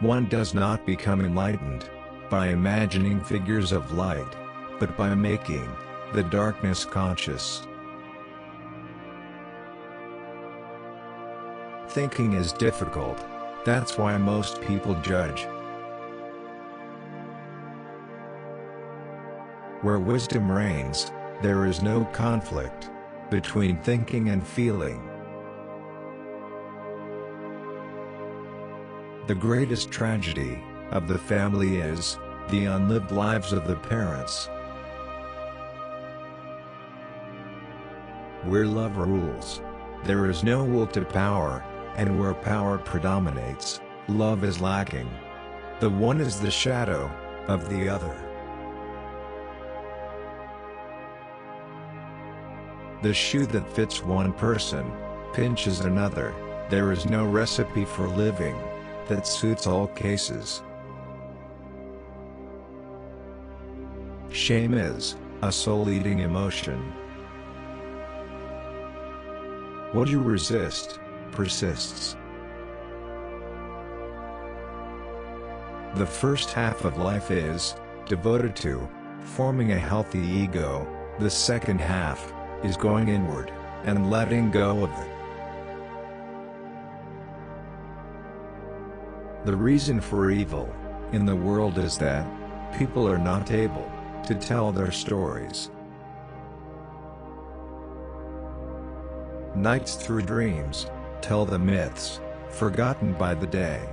One does not become enlightened by imagining figures of light, but by making the darkness conscious. Thinking is difficult. That's why most people judge. Where wisdom reigns, there is no conflict between thinking and feeling. The greatest tragedy of the family is the unlived lives of the parents. Where love rules, there is no will to power, and where power predominates, love is lacking. The one is the shadow of the other. The shoe that fits one person pinches another. There is no recipe for living that suits all cases. Shame is a soul-eating emotion. What you resist persists. The first half of life is devoted to forming a healthy ego. The second half is going inward and letting go of it. The reason for evil in the world is that people are not able to tell their stories. Nights through dreams tell the myths forgotten by the day.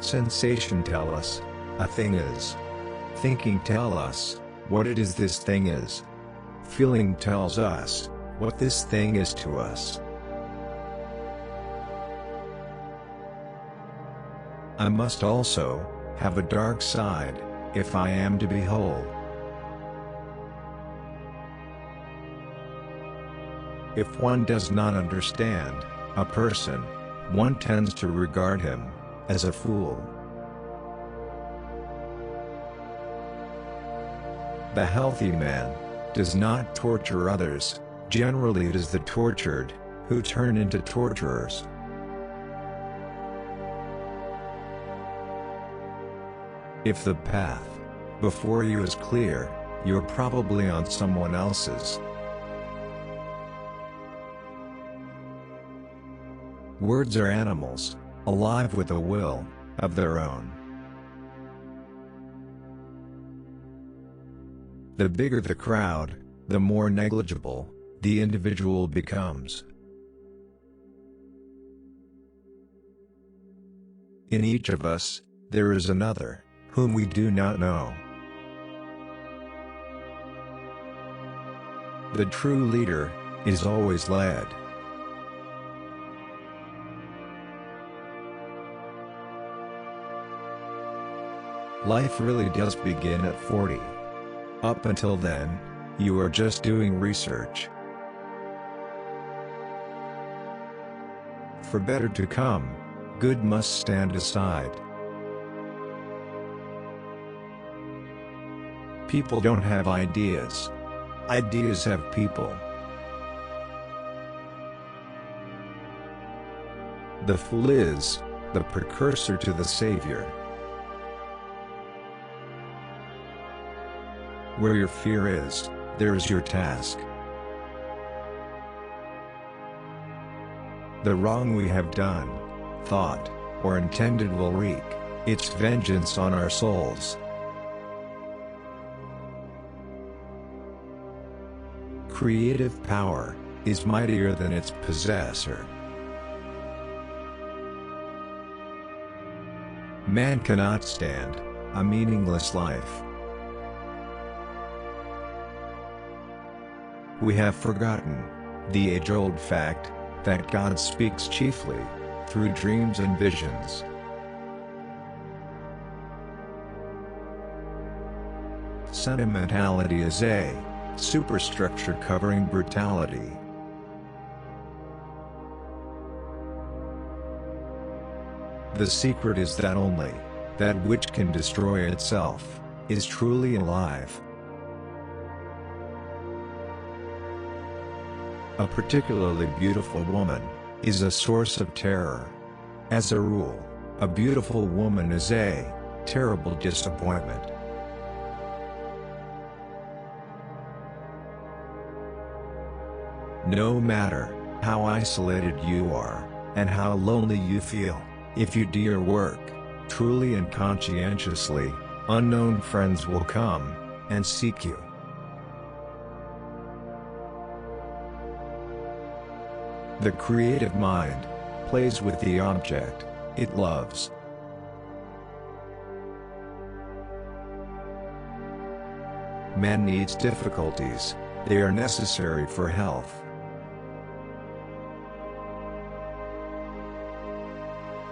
Sensation tell us a thing is. Thinking tell us what it is this thing is. Feeling tells us what this thing is to us. I must also have a dark side if I am to be whole. If one does not understand a person, one tends to regard him as a fool. The healthy man does not torture others. Generally it is the tortured who turn into torturers. If the path before you is clear, you're probably on someone else's. Words are animals, alive with a will of their own. The bigger the crowd, the more negligible the individual becomes. In each of us, there is another whom we do not know. The true leader is always led. Life really does begin at 40. Up until then, you are just doing research. For better to come, good must stand aside. People don't have ideas. Ideas have people. The fool is the precursor to the savior. Where your fear is, there is your task. The wrong we have done, thought, or intended will wreak its vengeance on our souls. Creative power is mightier than its possessor. Man cannot stand a meaningless life. We have forgotten the age-old fact that God speaks chiefly through dreams and visions. Sentimentality is a superstructure covering brutality. The secret is that only that which can destroy itself is truly alive. A particularly beautiful woman is a source of terror. As a rule, a beautiful woman is a terrible disappointment. No matter how isolated you are, and how lonely you feel, if you do your work truly and conscientiously, unknown friends will come and seek you. The creative mind plays with the object it loves. Man needs difficulties, they are necessary for health.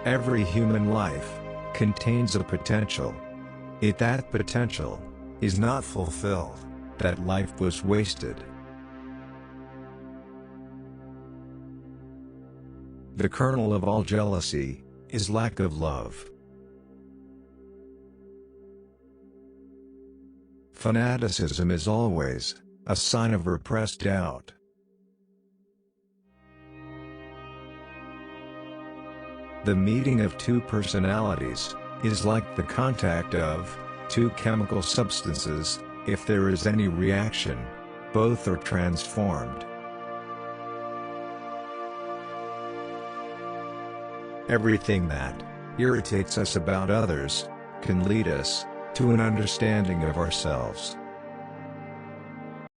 Every human life contains a potential. If that potential is not fulfilled, that life was wasted. The kernel of all jealousy is lack of love. Fanaticism is always a sign of repressed doubt. The meeting of two personalities is like the contact of two chemical substances. If there is any reaction, both are transformed. Everything that irritates us about others can lead us to an understanding of ourselves.